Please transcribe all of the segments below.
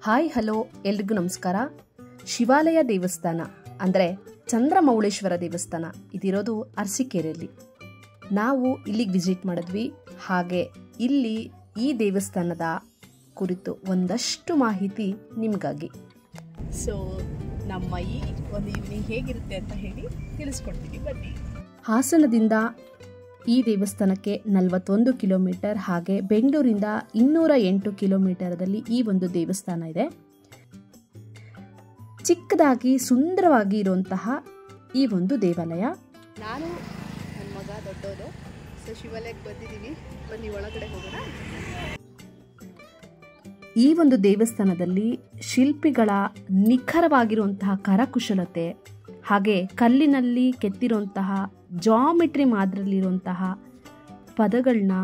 Hi hello ಎಲ್ರಿಗೂ ನಮಸ್ಕಾರ. ಶಿವಾಲಯ ದೇವಸ್ಥಾನ ಅಂದರೆ ಚಂದ್ರಮೌಳೇಶ್ವರ ದೇವಸ್ಥಾನ ಇದಿರೋದು ಅರಸೀಕೆರೆಯಲ್ಲಿ. ನಾವು ಇಲ್ಲಿಗೆ ವಿಸಿಟ್ ಮಾಡಿದ್ವಿ. ಹಾಗೆ ಇಲ್ಲಿ ಈ ದೇವಸ್ಥಾನದ ಕುರಿತು ಒಂದಷ್ಟು ಮಾಹಿತಿ ನಿಮಗಾಗಿ. ಸೊ ನಮ್ಮ ಈ ಒಂದು ಈವ್ನಿಂಗ್ ಹೇಗಿರುತ್ತೆ ಅಂತ ಹೇಳಿ ತಿಳಿಸ್ಕೊಡ್ತೀನಿ ಬನ್ನಿ. ಹಾಸನದಿಂದ ಈ ದೇವಸ್ಥಾನಕ್ಕೆ 41 ಕಿಲೋಮೀಟರ್, ಹಾಗೆ ಬೆಂಗಳೂರಿಂದ 208 ಕಿಲೋಮೀಟರ್ದಲ್ಲಿ ಈ ಒಂದು ದೇವಸ್ಥಾನ ಇದೆ. ಚಿಕ್ಕದಾಗಿ ಸುಂದರವಾಗಿ ಇರುವಂತಹ ಈ ಒಂದು ದೇವಾಲಯ. ನಾನು ನನ್ನ ಮಗ ದೊಡ್ಡೋದು. ಸೊ ಶಿವಾಲಯಕ್ಕೆ ಬಂದಿದ್ದೀವಿ, ಬನ್ನಿ ಒಳಗಡೆ ಹೋಗೋಣ. ಈ ಒಂದು ದೇವಸ್ಥಾನದಲ್ಲಿ ಶಿಲ್ಪಿಗಳ ನಿಖರವಾಗಿರುವಂತಹ ಕರಕುಶಲತೆ, ಹಾಗೆ ಕಲ್ಲಿನಲ್ಲಿ ಕೆತ್ತಿರುವಂತಹ ಜಾಮೆಟ್ರಿ ಮಾದರಿಯಲ್ಲಿರುವಂತಹ ಪದಗಳನ್ನ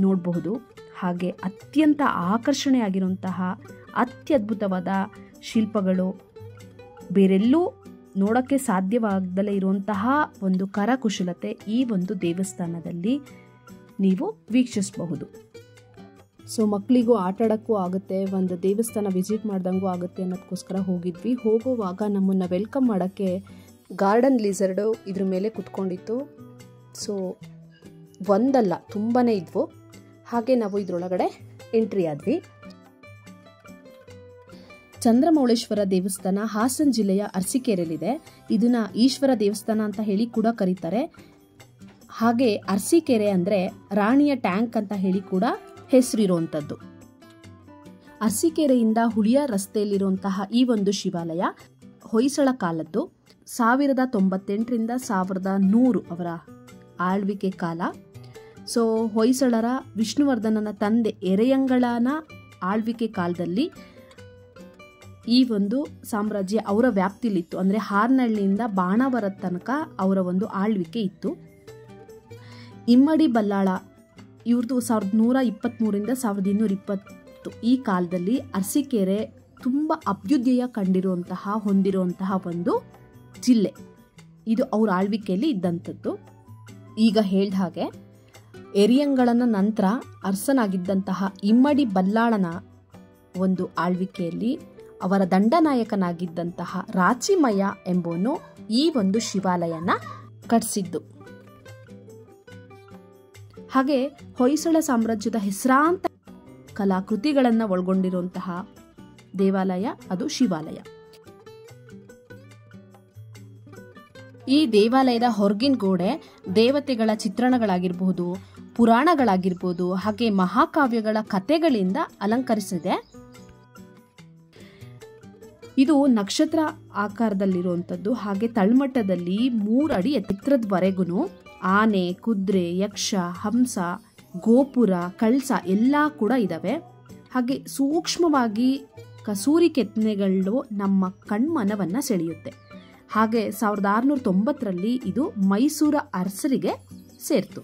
ನೋಡಬಹುದು. ಹಾಗೆ ಅತ್ಯಂತ ಆಕರ್ಷಣೆಯಾಗಿರುವಂತಹ ಅತ್ಯದ್ಭುತವಾದ ಶಿಲ್ಪಗಳು, ಬೇರೆಲ್ಲೂ ನೋಡೋಕ್ಕೆ ಸಾಧ್ಯವಾಗದಲೇ ಇರುವಂತಹ ಒಂದು ಕರಕುಶಲತೆ ಈ ಒಂದು ದೇವಸ್ಥಾನದಲ್ಲಿ ನೀವು ವೀಕ್ಷಿಸಬಹುದು. ಸೊ ಮಕ್ಕಳಿಗೂ ಆಟಾಡೋಕ್ಕೂ ಆಗುತ್ತೆ, ಒಂದು ದೇವಸ್ಥಾನ ವಿಸಿಟ್ ಮಾಡ್ದಂಗೂ ಆಗುತ್ತೆ ಅನ್ನೋದಕ್ಕೋಸ್ಕರ ಹೋಗಿದ್ವಿ. ಹೋಗುವಾಗ ನಮ್ಮನ್ನು ವೆಲ್ಕಮ್ ಮಾಡೋಕ್ಕೆ ಗಾರ್ಡನ್ ಲಿಸರ್ಡು ಇದ್ರ ಮೇಲೆ ಕುತ್ಕೊಂಡಿತ್ತು. ಸೊ ಒಂದಲ್ಲ ತುಂಬಾ ಇದ್ವು. ಹಾಗೆ ನಾವು ಇದರೊಳಗಡೆ ಎಂಟ್ರಿ ಆದ್ವಿ. ಚಂದ್ರಮೌಳೇಶ್ವರ ದೇವಸ್ಥಾನ ಹಾಸನ ಜಿಲ್ಲೆಯ ಅರಸೀಕೆರೆಯಲ್ಲಿದೆ. ಇದನ್ನ ಈಶ್ವರ ದೇವಸ್ಥಾನ ಅಂತ ಹೇಳಿ ಕೂಡ ಕರೀತಾರೆ. ಹಾಗೆ ಅರಸೀಕೆರೆ ಅಂದರೆ ರಾಣಿಯ ಟ್ಯಾಂಕ್ ಅಂತ ಹೇಳಿ ಕೂಡ ಹೆಸರಿರುವಂಥದ್ದು. ಅರಸೀಕೆರೆಯಿಂದ ಹುಳಿಯಾರ್ ರಸ್ತೆಯಲ್ಲಿರುವಂತಹ ಈ ಒಂದು ಶಿವಾಲಯ ಹೊಯ್ಸಳ ಕಾಲದ್ದು. 1098ರಿಂದ 1100 ಅವರ ಆಳ್ವಿಕೆ ಕಾಲ. ಸೊ ಹೊಯ್ಸಳರ ವಿಷ್ಣುವರ್ಧನನ ತಂದೆ ಎರೆಯಂಗಳನ ಆಳ್ವಿಕೆ ಕಾಲದಲ್ಲಿ ಈ ಒಂದು ಸಾಮ್ರಾಜ್ಯ ಅವರ ವ್ಯಾಪ್ತಿಲಿತ್ತು. ಅಂದರೆ ಹಾರ್ನಹಳ್ಳಿಯಿಂದ ಬಾಣಾವರದ ತನಕ ಅವರ ಒಂದು ಆಳ್ವಿಕೆ ಇತ್ತು. ಇಮ್ಮಡಿ ಬಲ್ಲಾಳ ಇವ್ರದ್ದು 1123ರಿಂದ 1220 ಈ ಕಾಲದಲ್ಲಿ ಅರಸೀಕೆರೆ ತುಂಬ ಅಭ್ಯುದಯ ಹೊಂದಿರುವಂತಹ ಒಂದು ಜಿಲ್ಲೆ. ಇದು ಅವ್ರ ಆಳ್ವಿಕೆಯಲ್ಲಿ ಇದ್ದಂಥದ್ದು. ಈಗ ಹೇಳಿದ ಹಾಗೆ ಎರಿಯಂಗಳನ ನಂತರ ಅರಸನಾಗಿದ್ದಂತಹ ಇಮ್ಮಡಿ ಬಲ್ಲಾಳನ ಒಂದು ಆಳ್ವಿಕೆಯಲ್ಲಿ ಅವರ ದಂಡನಾಯಕನಾಗಿದ್ದಂತಹ ರಾಚಿಮಯ್ಯ ಎಂಬುವನು ಈ ಒಂದು ಶಿವಾಲಯನ ಕಟ್ಟಿಸಿದ್ದು. ಹಾಗೆ ಹೊಯ್ಸಳ ಸಾಮ್ರಾಜ್ಯದ ಹೆಸರಾಂತ ಕಲಾಕೃತಿಗಳನ್ನು ಒಳಗೊಂಡಿರುವಂತಹ ದೇವಾಲಯ ಅದು ಶಿವಾಲಯ. ಈ ದೇವಾಲಯದ ಹೊರಗಿನ ಗೋಡೆ ದೇವತೆಗಳ ಚಿತ್ರಣಗಳಾಗಿರಬಹುದು, ಪುರಾಣಗಳಾಗಿರ್ಬೋದು, ಹಾಗೆ ಮಹಾಕಾವ್ಯಗಳ ಕಥೆಗಳಿಂದ ಅಲಂಕರಿಸಿದೆ. ಇದು ನಕ್ಷತ್ರ ಆಕಾರದಲ್ಲಿರುವಂಥದ್ದು. ಹಾಗೆ ತಳಮಟ್ಟದಲ್ಲಿ 3 ಅಡಿ ಎತ್ತರದವರೆಗೂ ಆನೆ, ಕುದುರೆ, ಯಕ್ಷ, ಹಂಸ, ಗೋಪುರ, ಕಳಸ ಎಲ್ಲ ಕೂಡ ಇದ್ದಾವೆ. ಹಾಗೆ ಸೂಕ್ಷ್ಮವಾಗಿ ಕಸೂರಿ ಕೆತ್ತನೆಗಳು ನಮ್ಮ ಕಣ್ಮನವನ್ನು ಸೆಳೆಯುತ್ತೆ. ಹಾಗೆ 1690ರಲ್ಲಿ ಇದು ಮೈಸೂರ ಅರಸರಿಗೆ ಸೇರ್ತು.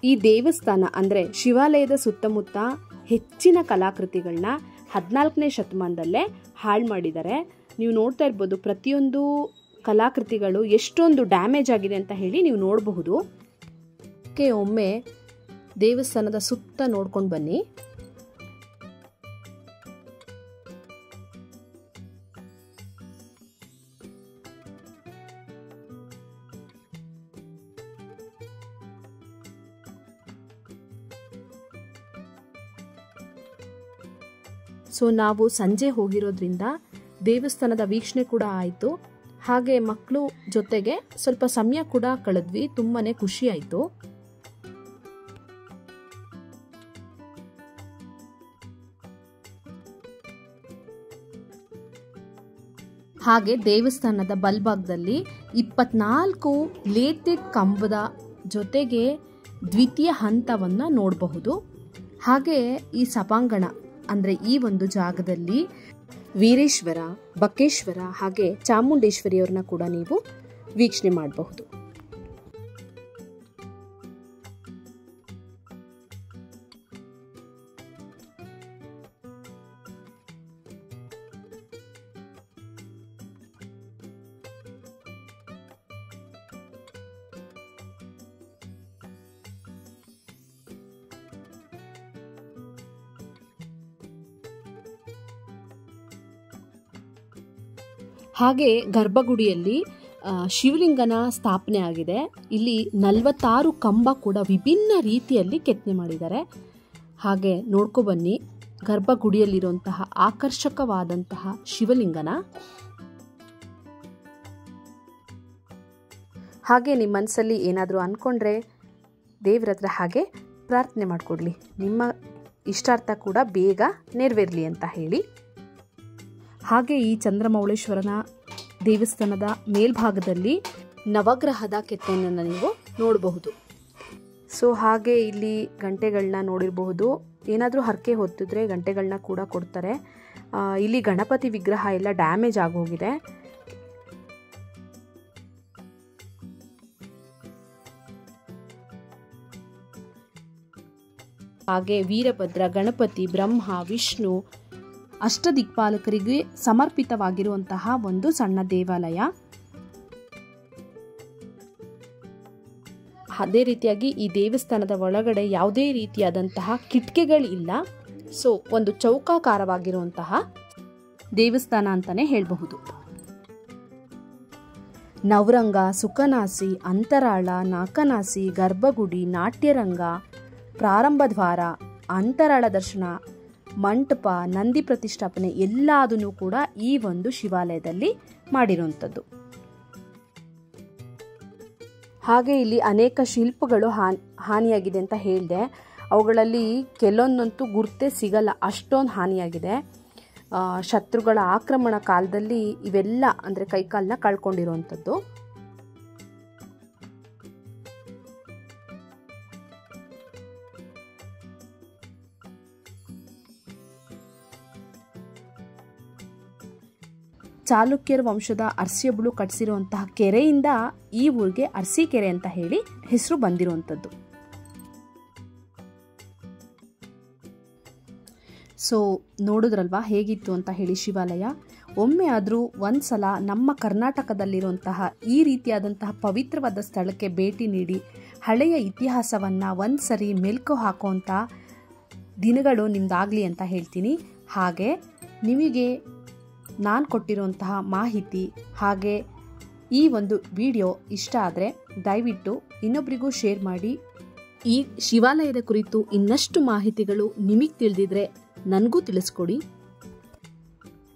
ಈ ದೇವಸ್ಥಾನ ಅಂದರೆ ಶಿವಾಲಯದ ಸುತ್ತಮುತ್ತ ಹೆಚ್ಚಿನ ಕಲಾಕೃತಿಗಳನ್ನ 14ನೇ ಶತಮಾನದಲ್ಲೇ ಹಾಳು ಮಾಡಿದ್ದಾರೆ. ನೀವು ನೋಡ್ತಾ ಇರ್ಬೋದು, ಪ್ರತಿಯೊಂದು ಕಲಾಕೃತಿಗಳು ಎಷ್ಟೊಂದು ಡ್ಯಾಮೇಜ್ ಆಗಿದೆ ಅಂತ ಹೇಳಿ ನೀವು ನೋಡಬಹುದು. ಒಮ್ಮೆ ದೇವಸ್ಥಾನದ ಸುತ್ತ ನೋಡ್ಕೊಂಡು ಬನ್ನಿ. ಸೊ ನಾವು ಸಂಜೆ ಹೋಗಿರೋದ್ರಿಂದ ದೇವಸ್ಥಾನದ ವೀಕ್ಷಣೆ ಕೂಡ ಆಯಿತು. ಹಾಗೆ ಮಕ್ಕಳು ಜೊತೆಗೆ ಸ್ವಲ್ಪ ಸಮಯ ಕೂಡ ಕಳೆದ್ವಿ. ತುಂಬಾನೇ ಖುಷಿ ಆಯಿತು. ಹಾಗೆ ದೇವಸ್ಥಾನದ ಬಲ್ಭಾಗದಲ್ಲಿ 24 ಲೇತೆಡ್ ಕಂಬದ ಜೊತೆಗೆ ದ್ವಿತೀಯ ಹಂತವನ್ನು ನೋಡಬಹುದು. ಹಾಗೆ ಈ ಸಭಾಂಗಣ ಅಂದರೆ ಈ ಒಂದು ಜಾಗದಲ್ಲಿ ವೀರೇಶ್ವರ, ಬಕ್ಕೇಶ್ವರ ಹಾಗೆ ಚಾಮುಂಡೇಶ್ವರಿಯವ್ರನ್ನ ಕೂಡ ನೀವು ವೀಕ್ಷಣೆ ಮಾಡಬಹುದು. ಹಾಗೆ ಗರ್ಭಗುಡಿಯಲ್ಲಿ ಶಿವಲಿಂಗನ ಸ್ಥಾಪನೆ ಆಗಿದೆ. ಇಲ್ಲಿ 46 ಕಂಬ ಕೂಡ ವಿಭಿನ್ನ ರೀತಿಯಲ್ಲಿ ಕೆತ್ತನೆ ಮಾಡಿದ್ದಾರೆ. ಹಾಗೆ ನೋಡ್ಕೊಬನ್ನಿ ಗರ್ಭಗುಡಿಯಲ್ಲಿರುವಂತಹ ಆಕರ್ಷಕವಾದಂತಹ ಶಿವಲಿಂಗನ. ಹಾಗೆ ನಿಮ್ಮ ಮನಸ್ಸಲ್ಲಿ ಏನಾದರೂ ಅಂದ್ಕೊಂಡ್ರೆ ದೇವ್ರ ಹತ್ರ ಹಾಗೆ ಪ್ರಾರ್ಥನೆ ಮಾಡಿಕೊಡ್ಲಿ, ನಿಮ್ಮ ಇಷ್ಟಾರ್ಥ ಕೂಡ ಬೇಗ ನೆರವೇರಲಿ ಅಂತ ಹೇಳಿ. ಹಾಗೆ ಈ ಚಂದ್ರಮೌಳೇಶ್ವರನ ದೇವಸ್ಥಾನದ ಮೇಲ್ಭಾಗದಲ್ಲಿ ನವಗ್ರಹದ ಕೆತ್ತನೆಯನ್ನು ನೀವು ನೋಡಬಹುದು. ಸೊ ಹಾಗೆ ಇಲ್ಲಿ ಗಂಟೆಗಳನ್ನ ನೋಡಿರಬಹುದು. ಏನಾದರೂ ಹರಕೆ ಹೊತ್ತಿದ್ರೆ ಗಂಟೆಗಳನ್ನ ಕೂಡ ಕೊಡ್ತಾರೆ. ಇಲ್ಲಿ ಗಣಪತಿ ವಿಗ್ರಹ ಎಲ್ಲ ಡ್ಯಾಮೇಜ್ ಆಗೋಗಿದೆ. ಹಾಗೆ ವೀರಭದ್ರ, ಗಣಪತಿ, ಬ್ರಹ್ಮ, ವಿಷ್ಣು, ಅಷ್ಟದಿಕ್ಪಾಲಕರಿಗೆ ಸಮರ್ಪಿತವಾಗಿರುವಂತಹ ಒಂದು ಸಣ್ಣ ದೇವಾಲಯ. ಅದೇ ರೀತಿಯಾಗಿ ಈ ದೇವಸ್ಥಾನದ ಒಳಗಡೆ ಯಾವುದೇ ರೀತಿಯಾದಂತಹ ಕಿಟಕಿಗಳಿಲ್ಲ. ಸೊ ಒಂದು ಚೌಕಾಕಾರವಾಗಿರುವಂತಹ ದೇವಸ್ಥಾನ ಅಂತಾನೆ ಹೇಳಬಹುದು. ನವರಂಗ, ಸುಖನಾಸಿ, ಅಂತರಾಳ, ನಾಕನಾಸಿ, ಗರ್ಭಗುಡಿ, ನಾಟ್ಯರಂಗ, ಪ್ರಾರಂಭ ದ್ವಾರ, ಅಂತರಾಳ ದರ್ಶನ, ಮಂಟಪ, ನಂದಿ ಪ್ರತಿಷ್ಠಾಪನೆ ಎಲ್ಲದನ್ನು ಕೂಡ ಈ ಒಂದು ಶಿವಾಲಯದಲ್ಲಿ ಮಾಡಿರುವಂಥದ್ದು. ಹಾಗೆ ಇಲ್ಲಿ ಅನೇಕ ಶಿಲ್ಪಗಳು ಹಾನಿಯಾಗಿದೆ ಅಂತ ಹೇಳಿದೆ. ಅವುಗಳಲ್ಲಿ ಕೆಲವೊಂದಂತೂ ಗುರ್ತೇ ಸಿಗಲ್ಲ, ಅಷ್ಟೊಂದು ಹಾನಿಯಾಗಿದೆ. ಶತ್ರುಗಳ ಆಕ್ರಮಣ ಕಾಲದಲ್ಲಿ ಇವೆಲ್ಲ ಅಂದರೆ ಕೈಕಾಲನ್ನ ಕಳ್ಕೊಂಡಿರುವಂಥದ್ದು. ಚಾಲುಕ್ಯರ ವಂಶದ ಅರಸಿಯೊಬ್ಬಳು ಕಟ್ಟಿಸಿರುವಂತಹ ಕೆರೆಯಿಂದ ಈ ಊರಿಗೆ ಅರಸೀಕೆರೆ ಅಂತ ಹೇಳಿ ಹೆಸರು ಬಂದಿರುವಂಥದ್ದು. ಸೊ ನೋಡಿದ್ರಲ್ವಾ ಹೇಗಿತ್ತು ಅಂತ ಹೇಳಿ ಶಿವಾಲಯ. ಒಮ್ಮೆ ಆದರೂ ಒಂದ್ಸಲ ನಮ್ಮ ಕರ್ನಾಟಕದಲ್ಲಿರುವಂತಹ ಈ ರೀತಿಯಾದಂತಹ ಪವಿತ್ರವಾದ ಸ್ಥಳಕ್ಕೆ ಭೇಟಿ ನೀಡಿ ಹಳೆಯ ಇತಿಹಾಸವನ್ನು ಒಂದ್ಸರಿ ಮೆಲ್ಕು ಹಾಕುವಂಥ ದಿನಗಳು ನಿಮ್ದಾಗಲಿ ಅಂತ ಹೇಳ್ತೀನಿ. ಹಾಗೆ ನಿಮಗೆ ನಾನು ಕೊಟ್ಟಿರುವಂತಹ ಮಾಹಿತಿ ಹಾಗೆ ಈ ಒಂದು ವಿಡಿಯೋ ಇಷ್ಟ ಆದರೆ ದಯವಿಟ್ಟು ಇನ್ನೊಬ್ಬರಿಗೂ ಶೇರ್ ಮಾಡಿ. ಈ ಶಿವಾಲಯದ ಕುರಿತು ಇನ್ನಷ್ಟು ಮಾಹಿತಿಗಳು ನಿಮಗೆ ತಿಳಿದಿದ್ರೆ ನನಗೂ ತಿಳಿಸ್ಕೊಡಿ.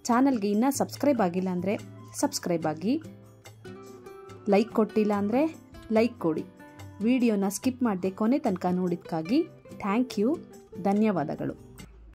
ಚಾನಲ್ಗೆ ಇನ್ನೂ ಸಬ್ಸ್ಕ್ರೈಬ್ ಆಗಿಲ್ಲ ಅಂದರೆ ಸಬ್ಸ್ಕ್ರೈಬ್ ಆಗಿ, ಲೈಕ್ ಕೊಟ್ಟಿಲ್ಲ ಅಂದರೆ ಲೈಕ್ ಕೊಡಿ. ವಿಡಿಯೋನ ಸ್ಕಿಪ್ ಮಾಡದೆ ಕೊನೆ ತನಕ ನೋಡಿದ್ದಕ್ಕಾಗಿ ಥ್ಯಾಂಕ್ ಯು, ಧನ್ಯವಾದಗಳು.